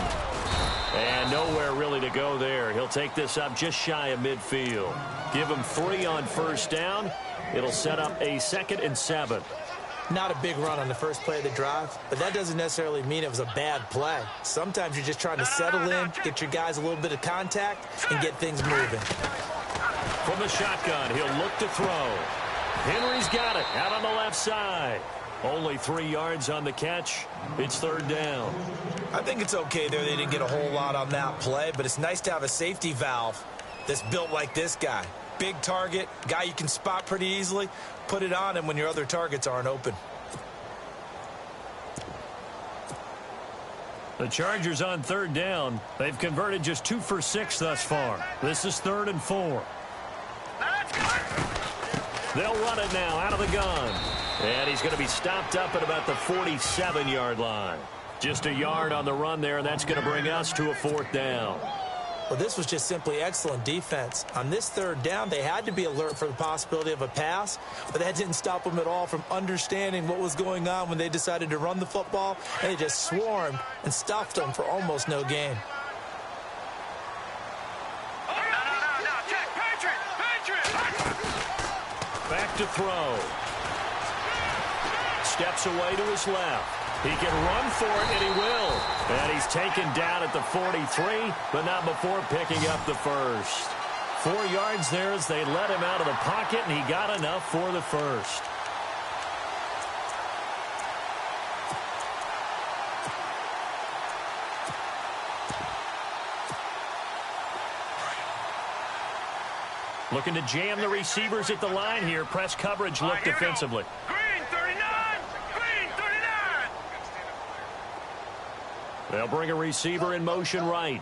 And nowhere really to go there. He'll take this up just shy of midfield. Give him 3 on first down. It'll set up a 2nd and 7. Not a big run on the first play of the drive, but that doesn't necessarily mean it was a bad play. Sometimes you're just trying to settle in, get your guys a little bit of contact, and get things moving. From the shotgun, he'll look to throw. Henry's got it out on the left side. Only 3 yards on the catch. It's 3rd down. I think it's okay there. They didn't get a whole lot on that play, but it's nice to have a safety valve that's built like this guy. Big target, guy you can spot pretty easily. Put it on him when your other targets aren't open. The Chargers on 3rd down. They've converted just 2 for 6 thus far. This is 3rd and 4. They'll run it now out of the gun. And he's going to be stopped up at about the 47-yard line. Just a yard on the run there, and that's going to bring us to a 4th down. Well, this was just simply excellent defense. On this 3rd down, they had to be alert for the possibility of a pass, but that didn't stop them at all from understanding what was going on when they decided to run the football, and they just swarmed and stuffed them for almost no gain. Back to throw. Steps away to his left. He can run for it, and he will. And he's taken down at the 43, but not before picking up the first. 4 yards there as they let him out of the pocket, and he got enough for the first. Looking to jam the receivers at the line here. Press coverage look defensively. Green 39! Green 39! They'll bring a receiver in motion right.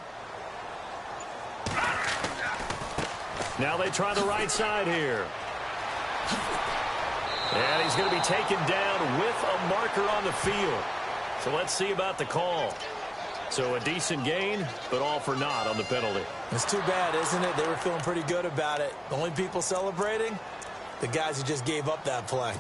Now they try the right side here. And he's going to be taken down with a marker on the field. So let's see about the call. So a decent gain, but all for naught on the penalty. It's too bad, isn't it? They were feeling pretty good about it. The only people celebrating, the guys who just gave up that play.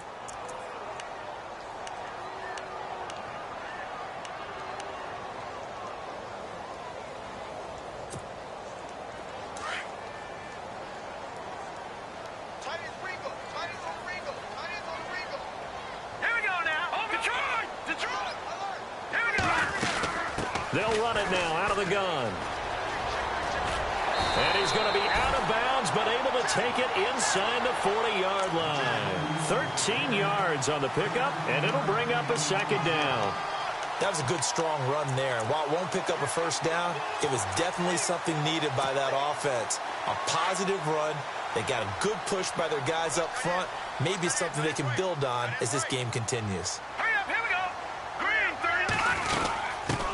They'll run it now out of the gun. And he's going to be out of bounds, but able to take it inside the 40-yard line. 13 yards on the pickup, and it'll bring up a 2nd down. That was a good, strong run there. And while it won't pick up a first down, it was definitely something needed by that offense. A positive run. They got a good push by their guys up front. Maybe something they can build on as this game continues.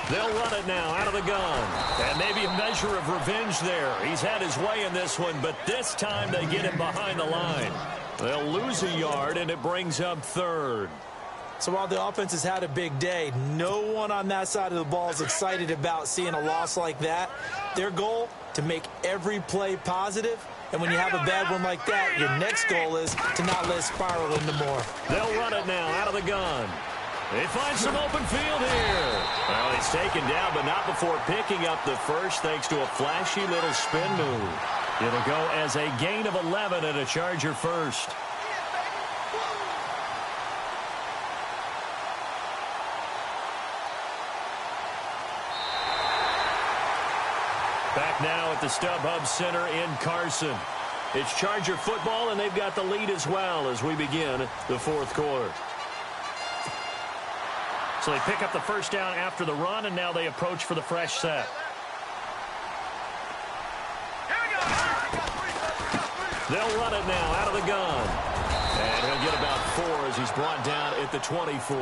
They'll run it now out of the gun. And maybe a measure of revenge there. He's had his way in this one, but this time they get him behind the line. They'll lose a yard, and it brings up 3rd. So while the offense has had a big day, no one on that side of the ball is excited about seeing a loss like that. Their goal, to make every play positive. And when you have a bad one like that, your next goal is to not let it spiral into more. They'll run it now out of the gun. They find some open field here. Well, he's taken down, but not before picking up the first thanks to a flashy little spin move. It'll go as a gain of 11 and a Charger first. Back now at the StubHub Center in Carson. It's Charger football, and they've got the lead as well as we begin the 4th quarter. So they pick up the first down after the run, and now they approach for the fresh set. They'll run it now out of the gun. And he'll get about 4 as he's brought down at the 24.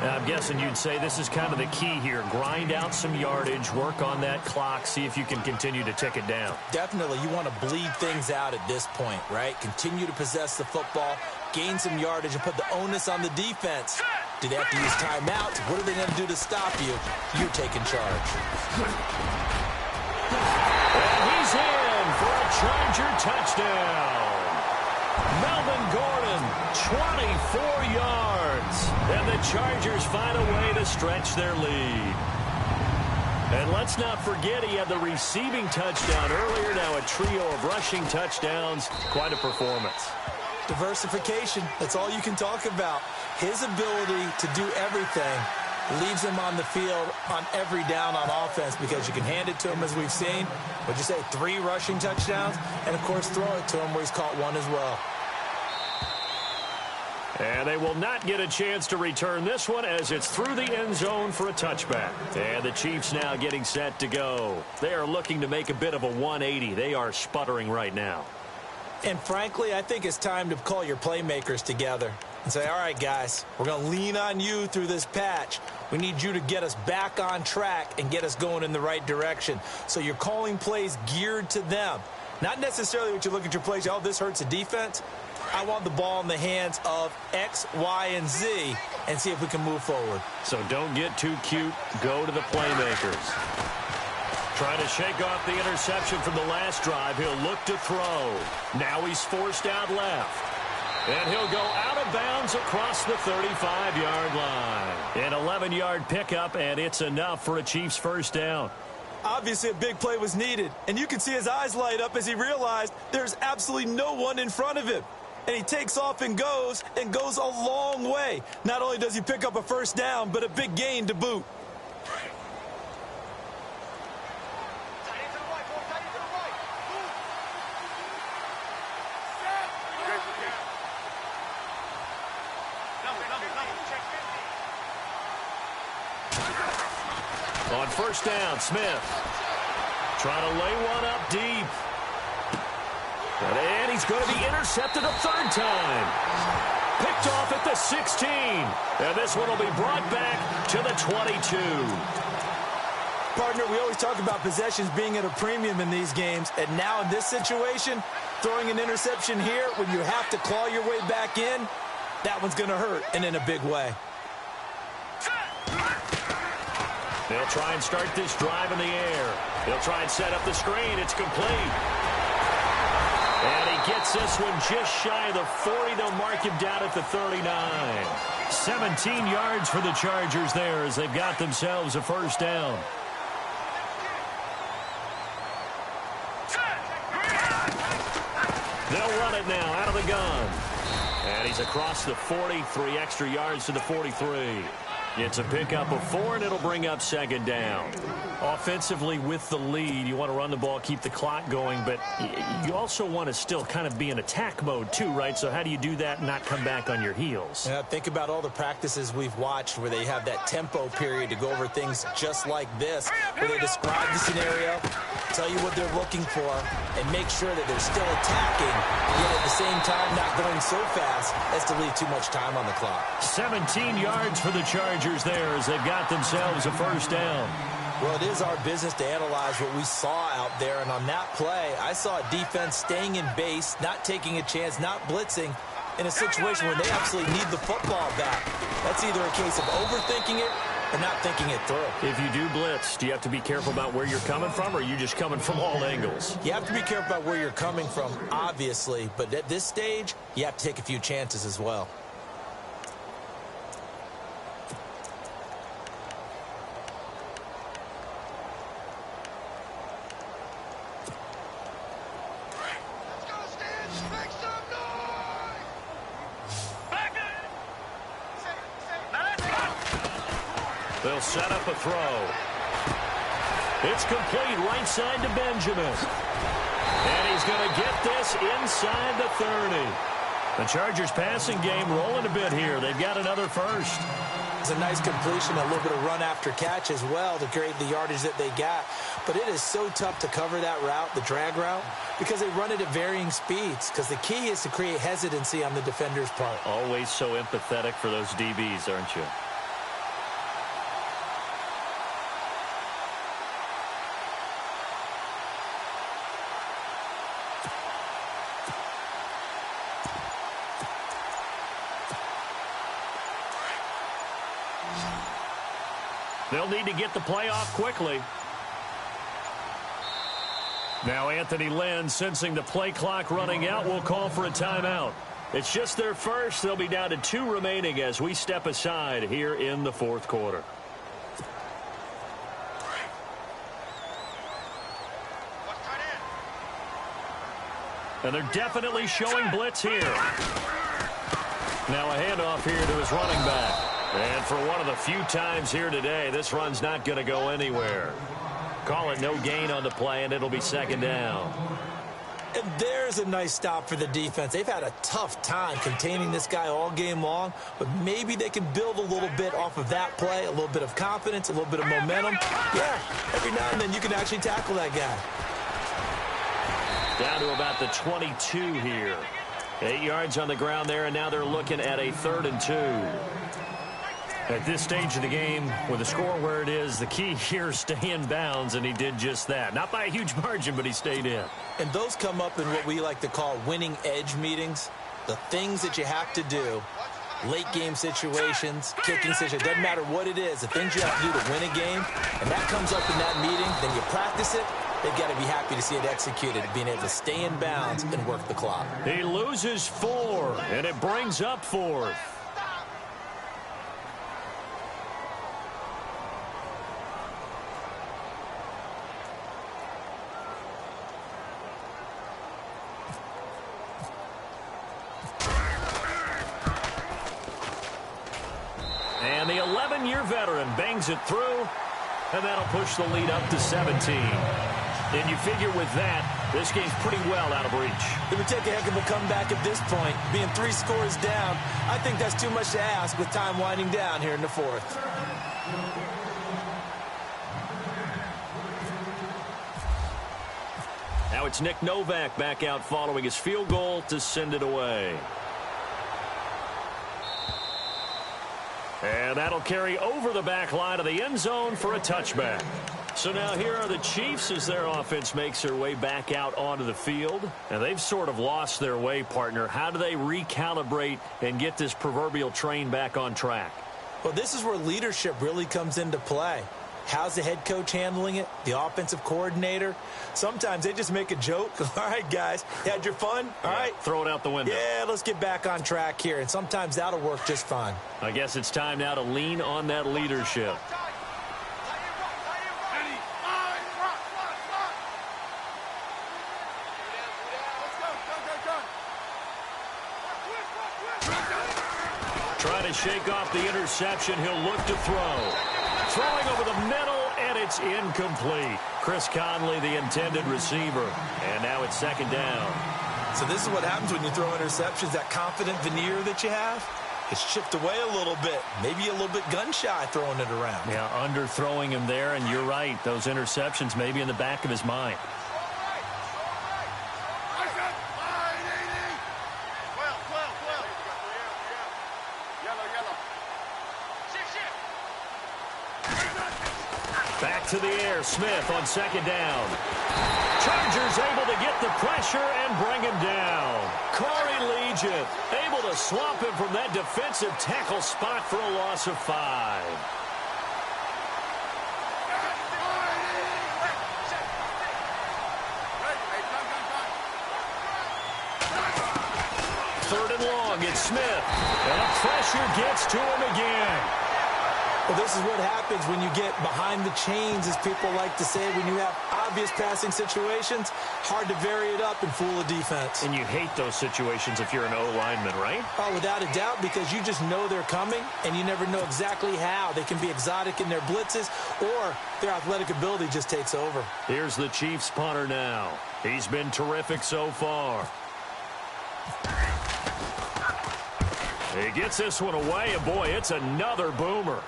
Now, I'm guessing you'd say this is kind of the key here. Grind out some yardage, work on that clock, see if you can continue to tick it down. Definitely. You want to bleed things out at this point, right? Continue to possess the football, gain some yardage, and put the onus on the defense. Do they have to use timeouts? What are they going to do to stop you? You're taking charge. And he's in for a Charger touchdown. Melvin Gordon, 24 yards. And the Chargers find a way to stretch their lead. And let's not forget he had the receiving touchdown earlier. Now a trio of rushing touchdowns. Quite a performance. Diversification, that's all you can talk about. His ability to do everything leaves him on the field on every down on offense because you can hand it to him, as we've seen. What'd you say, 3 rushing touchdowns? And, of course, throw it to him where he's caught 1 as well. And they will not get a chance to return this one as it's through the end zone for a touchback. And the Chiefs now getting set to go. They are looking to make a bit of a 180. They are sputtering right now. And, frankly, I think it's time to call your playmakers together and say, all right, guys, we're going to lean on you through this patch. We need you to get us back on track and get us going in the right direction. So you're calling plays geared to them. Not necessarily what you look at your plays, oh, this hurts the defense. I want the ball in the hands of X, Y, and Z and see if we can move forward. So don't get too cute. Go to the playmakers. Trying to shake off the interception from the last drive. He'll look to throw. Now he's forced out left. And he'll go out of bounds across the 35-yard line. An 11-yard pickup, and it's enough for a Chiefs first down. Obviously, a big play was needed, and you can see his eyes light up as he realized there's absolutely no one in front of him. And he takes off and goes a long way. Not only does he pick up a first down, but a big gain to boot. On first down, Smith trying to lay one up deep. And he's going to be intercepted a 3rd time. Picked off at the 16. And this one will be brought back to the 22. Partner, we always talk about possessions being at a premium in these games. And now in this situation, throwing an interception here when you have to claw your way back in, that one's going to hurt, and in a big way. They'll try and start this drive in the air. They'll try and set up the screen. It's complete. And he gets this one just shy of the 40. They'll mark him down at the 39. 17 yards for the Chargers there as they've got themselves a first down. They'll run it now out of the gun. And he's across the 40, 3 extra yards to the 43. It's a pickup of 4, and it'll bring up 2nd down. Offensively with the lead, you want to run the ball, keep the clock going, but you also want to still kind of be in attack mode too, right? So how do you do that and not come back on your heels? Yeah, think about all the practices we've watched where they have that tempo period to go over things just like this, where they describe the scenario, tell you what they're looking for, and make sure that they're still attacking, yet at the same time not going so fast as to leave too much time on the clock. 17 yards for the Chargers there as they've got themselves a first down. Well, it is our business to analyze what we saw out there, and on that play, I saw a defense staying in base, not taking a chance, not blitzing, in a situation where they absolutely need the football back. That's either a case of overthinking it or not thinking it through. If you do blitz, do you have to be careful about where you're coming from, or are you just coming from all angles? You have to be careful about where you're coming from, obviously, but at this stage, you have to take a few chances as well. They'll set up a throw. It's complete right side to Benjamin. And he's going to get this inside the 30. The Chargers passing game rolling a bit here. They've got another first. It's a nice completion, a little bit of run after catch as well to create the yardage that they got. But it is so tough to cover that route, the drag route, because they run it at varying speeds. Because the key is to create hesitancy on the defender's part. Always so empathetic for those DBs, aren't you? They'll need to get the play off quickly. Now Anthony Lynn, sensing the play clock running out, will call for a timeout. It's just their first. They'll be down to 2 remaining as we step aside here in the fourth quarter. And they're definitely showing blitz here. Now a handoff here to his running back. And for one of the few times here today, this run's not going to go anywhere. Call it no gain on the play, and it'll be second down. And there's a nice stop for the defense. They've had a tough time containing this guy all game long, but maybe they can build a little bit off of that play, a little bit of confidence, a little bit of momentum. Yeah, every now and then you can actually tackle that guy. Down to about the 22 here. 8 yards on the ground there, and now they're looking at a 3rd and 2. At this stage of the game, with the score where it is, the key here is stay in bounds, and he did just that. Not by a huge margin, but he stayed in. And those come up in what we like to call winning edge meetings. The things that you have to do, late game situations, kicking situations, doesn't matter what it is, the things you have to do to win a game, and that comes up in that meeting, then you practice it. They've got to be happy to see it executed, being able to stay in bounds and work the clock. He loses 4, and it brings up 4th. And the 11-year veteran bangs it through, and that'll push the lead up to 17. And you figure with that, this game's pretty well out of reach. It would take a heck of a comeback at this point. Being 3 scores down, I think that's too much to ask with time winding down here in the 4th. Now it's Nick Novak back out following his field goal to send it away. And that'll carry over the back line of the end zone for a touchback. So now here are the Chiefs as their offense makes their way back out onto the field. And they've sort of lost their way, partner. How do they recalibrate and get this proverbial train back on track? Well, this is where leadership really comes into play. How's the head coach handling it? The offensive coordinator? Sometimes they just make a joke. All right, guys, you had your fun? All right. Throw it out the window. Yeah, let's get back on track here. And sometimes that'll work just fine. I guess it's time now to lean on that leadership. Trying to shake off the interception. He'll look to throw. Throwing over the middle, and it's incomplete. Chris Conley, the intended receiver. And now it's second down. So this is what happens when you throw interceptions. That confident veneer that you have, it's chipped away a little bit. Maybe a little bit gun-shy throwing it around. Yeah, underthrowing him there, and you're right. Those interceptions may be in the back of his mind. Back to the air, Smith on second down. Chargers able to get the pressure and bring him down. Corey Legion able to swamp him from that defensive tackle spot for a loss of 5. Third and long, it's Smith. And the pressure gets to him again. Well, this is what happens when you get behind the chains, as people like to say. When you have obvious passing situations, hard to vary it up and fool a defense. And you hate those situations if you're an O-lineman, right? Oh, without a doubt, because you just know they're coming, and you never know exactly how. They can be exotic in their blitzes, or their athletic ability just takes over. Here's the Chiefs punter now. He's been terrific so far. He gets this one away, and boy, it's another boomer.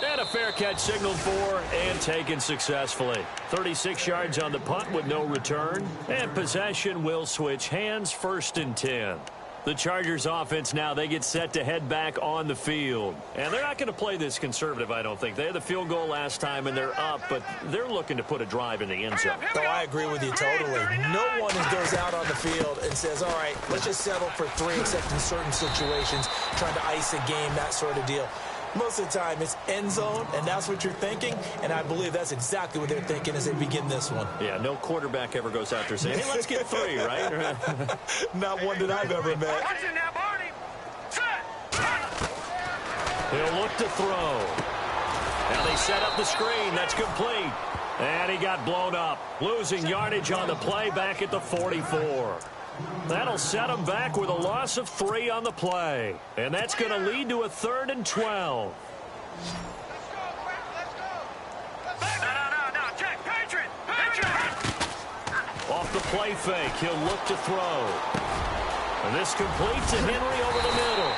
And a fair catch signaled for and taken successfully. 36 yards on the punt with no return. And possession will switch hands, 1st and 10. The Chargers offense now, they get set to head back on the field. And they're not going to play this conservative, I don't think. They had the field goal last time, and they're up, but they're looking to put a drive in the end zone. Oh, I agree with you totally. No one goes out on the field and says, all right, let's just settle for 3, except in certain situations, trying to ice a game, that sort of deal. Most of the time, it's end zone, and that's what you're thinking, and I believe that's exactly what they're thinking as they begin this one. Yeah, no quarterback ever goes out there saying, hey, let's get 3, right? Not one that I've ever met. Watch it now, Barney. Set. He'll look to throw. Now they set up the screen. That's complete. And he got blown up, losing yardage on the play back at the 44. That'll set him back with a loss of 3 on the play. And that's going to lead to a 3rd and 12. No. Check. Patriot. Off the play fake, he'll look to throw. And this completes to Henry over the middle.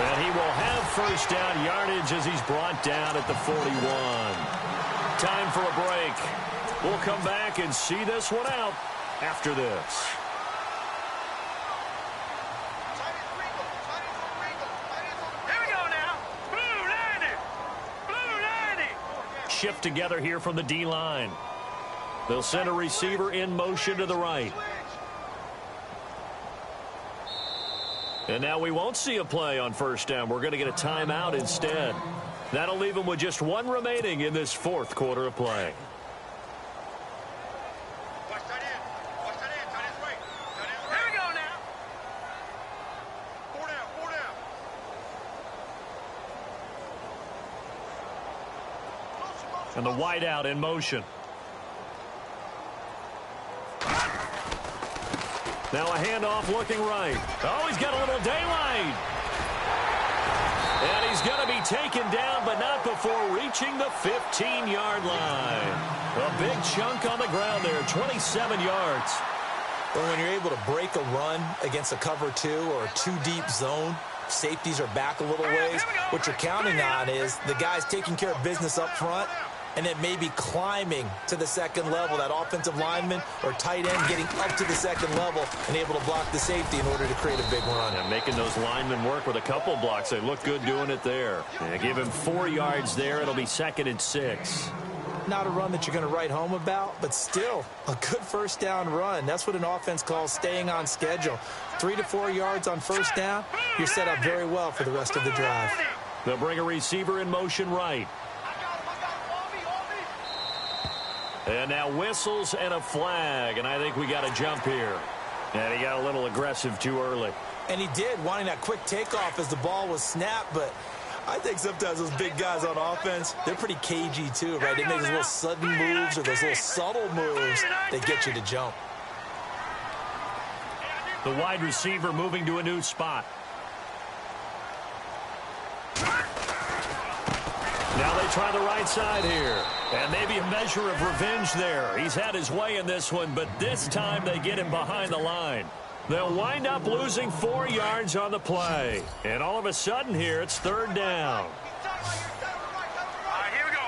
And he will have 1st down yardage as he's brought down at the 41. Time for a break. We'll come back and see this one out after this. Shift together here from the D-line. They'll send a receiver in motion to the right. And now we won't see a play on 1st down. We're going to get a timeout instead. That'll leave them with just 1 remaining in this 4th quarter of play. Here we go now. 4 down. And the wideout in motion. Now a handoff looking right. Oh, he's got a little daylight. And he's going to be taken down, but not before reaching the 15-yard line. A big chunk on the ground there, 27 yards. Well, when you're able to break a run against a cover 2 or a 2-deep zone, safeties are back a little ways. What you're counting on is the guys taking care of business up front and then maybe climbing to the 2nd level, that offensive lineman or tight end getting up to the 2nd level and able to block the safety in order to create a big run. And making those linemen work with a couple blocks. They look good doing it there. Yeah, give him 4 yards there. It'll be 2nd and 6. Not a run that you're going to write home about, but still a good 1st down run. That's what an offense calls staying on schedule. 3 to 4 yards on 1st down, you're set up very well for the rest of the drive. They'll bring a receiver in motion right. And now whistles and a flag, and I think we got a jump here. And he got a little aggressive too early. And he did, wanting that quick takeoff as the ball was snapped, but I think sometimes those big guys on offense, they're pretty cagey too, right? They make those little sudden moves or those little subtle moves that get you to jump. The wide receiver moving to a new spot. Now they try the right side here. And maybe a measure of revenge there. He's had his way in this one, but this time they get him behind the line. They'll wind up losing 4 yards on the play. And all of a sudden here, it's 3rd down. All right, here we go.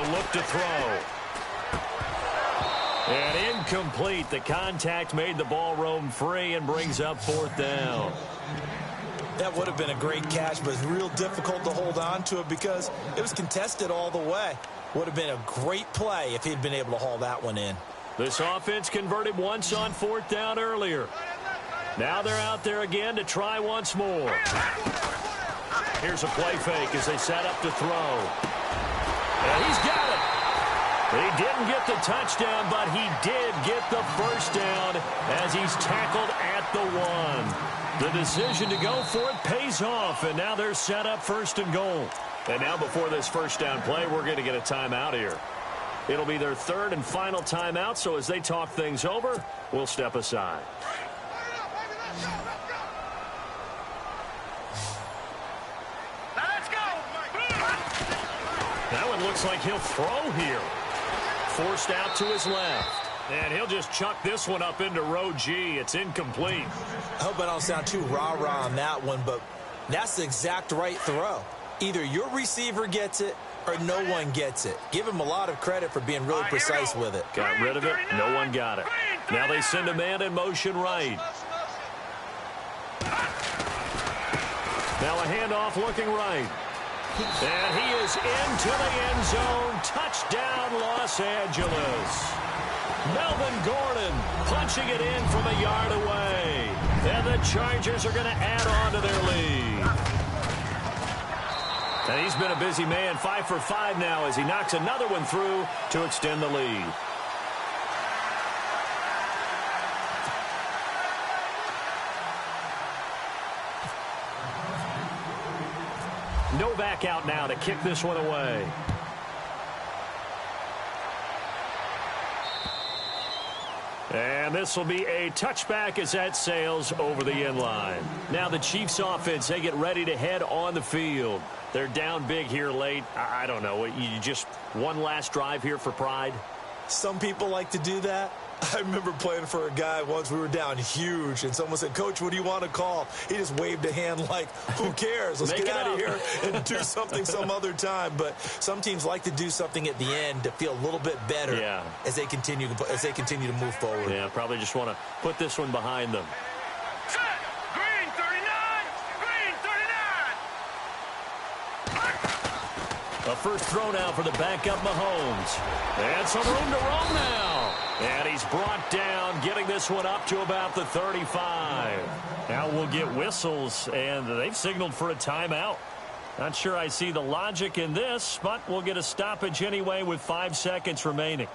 He'll look to throw. And incomplete. The contact made the ball roam free and brings up 4th down. That would have been a great catch, but it's real difficult to hold on to it because it was contested all the way. Would have been a great play if he'd been able to haul that one in. This offense converted once on 4th down earlier. Now they're out there again to try once more. Here's a play fake as they set up to throw. And he's got it. He didn't get the touchdown, but he did get the 1st down as he's tackled at the 1. The decision to go for it pays off, and now they're set up 1st and goal. And now before this 1st down play, we're going to get a timeout here. It'll be their 3rd and final timeout, so as they talk things over, we'll step aside. Now let's go. That one looks like he'll throw here. Forced out to his left. And he'll just chuck this one up into row G. It's incomplete. I hope I don't sound too rah-rah on that one, but that's the exact right throw. Either your receiver gets it or no one gets it. Give him a lot of credit for being really precise with it. Got rid of it. No one got it. Now they send a man in motion right. Now a handoff looking right. And he is into the end zone. Touchdown, Los Angeles. Melvin Gordon punching it in from a yard away. And the Chargers are going to add on to their lead. And he's been a busy man, 5 for 5 now as he knocks another one through to extend the lead. Novak out now to kick this one away. And this will be a touchback as that sails over the end line. Now the Chiefs offense, they get ready to head on the field. They're down big here late. I don't know. You just one last drive here for pride? Some people like to do that. I remember playing for a guy once. We were down huge, and someone said, "Coach, what do you want to call?" He just waved a hand like, who cares? Let's get out of here and do something some other time. But some teams like to do something at the end to feel a little bit better as they continue to move forward. Yeah, probably just want to put this one behind them. Set. Green 39. Green 39. A first throw now for the backup Mahomes. And some room to roam now. And he's brought down, getting this one up to about the 35. Now we'll get whistles, and they've signaled for a timeout. Not sure I see the logic in this, but we'll get a stoppage anyway with 5 seconds remaining.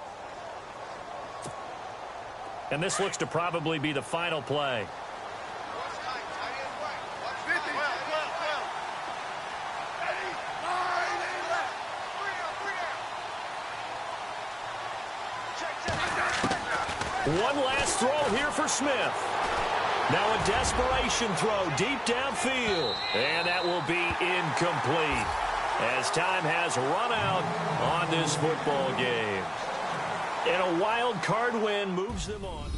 And this looks to probably be the final play. One last throw here for Smith. Now a desperation throw deep downfield. And that will be incomplete as time has run out on this football game. And a wild card win moves them on.